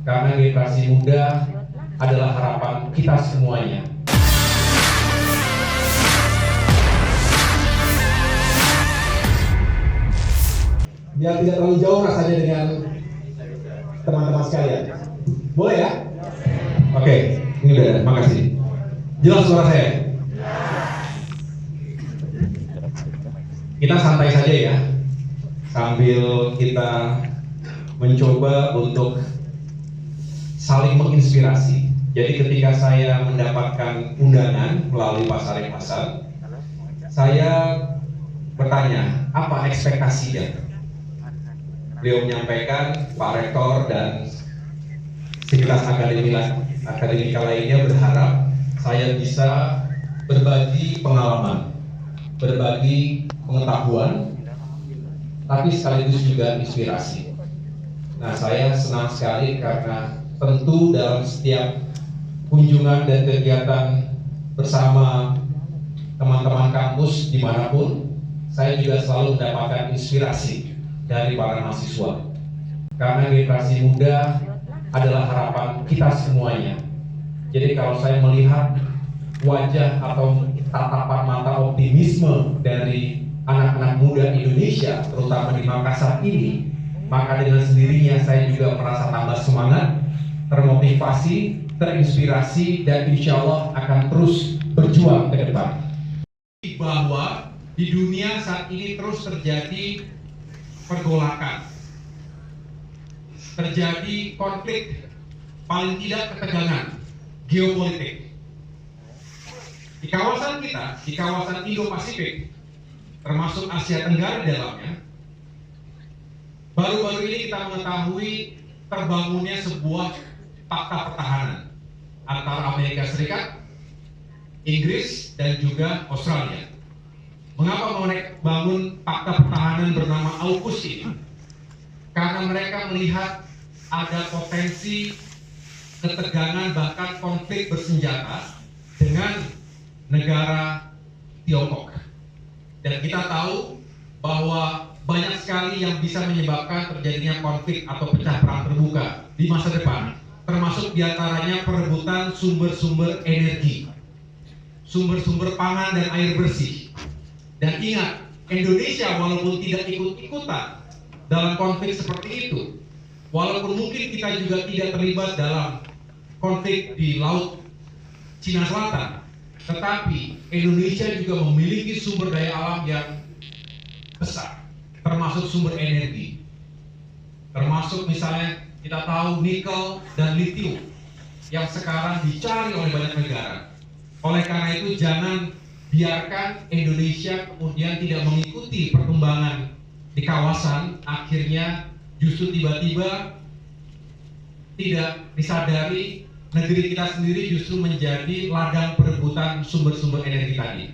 karena generasi muda adalah harapan kita semuanya. Biar tidak terlalu jauh rasanya dengan teman-teman sekalian. Boleh ya? Oke, ini udah, makasih. Jelas suara saya? Kita santai saja ya, sambil kita mencoba untuk saling menginspirasi. Jadi ketika saya mendapatkan undangan melalui Pak Sarip Hasan, saya bertanya, apa ekspektasinya? Beliau menyampaikan, Pak Rektor dan Sekretaris Akademika lainnya berharap saya bisa berbagi pengalaman, berbagi pengetahuan, tapi sekaligus juga inspirasi. Nah, saya senang sekali karena tentu dalam setiap kunjungan dan kegiatan bersama teman-teman kampus dimanapun, saya juga selalu mendapatkan inspirasi dari para mahasiswa. Karena generasi muda adalah harapan kita semuanya. Jadi kalau saya melihat wajah atau tatapan mata optimisme dari anak-anak muda Indonesia, terutama di Makassar ini, maka dengan sendirinya saya juga merasa tambah semangat, termotivasi, terinspirasi, dan insya Allah akan terus berjuang ke depan. Bahwa di dunia saat ini terus terjadi pergolakan, terjadi konflik, paling tidak ketegangan geopolitik. Di kawasan kita, di kawasan Indo-Pasifik, termasuk Asia Tenggara di dalamnya, baru-baru ini kita mengetahui terbangunnya sebuah fakta pertahanan antara Amerika Serikat, Inggris, dan juga Australia. Mengapa mereka bangun fakta pertahanan bernama AUKUS ini? Karena mereka melihat ada potensi ketegangan bahkan konflik bersenjata dengan negara Tiongkok. Dan kita tahu bahwa banyak sekali yang bisa menyebabkan terjadinya konflik atau pecah perang terbuka di masa depan, termasuk diantaranya perebutan sumber-sumber energi, sumber-sumber pangan dan air bersih. Dan ingat, Indonesia walaupun tidak ikut-ikutan dalam konflik seperti itu, walaupun mungkin kita juga tidak terlibat dalam konflik di Laut Cina Selatan, tetapi Indonesia juga memiliki sumber daya alam yang besar, termasuk sumber energi. Termasuk misalnya kita tahu nikel dan litium yang sekarang dicari oleh banyak negara. Oleh karena itu jangan biarkan Indonesia kemudian tidak mengikuti perkembangan di kawasan, akhirnya justru tiba-tiba tidak disadari negeri kita sendiri justru menjadi ladang perebutan sumber-sumber energi tadi.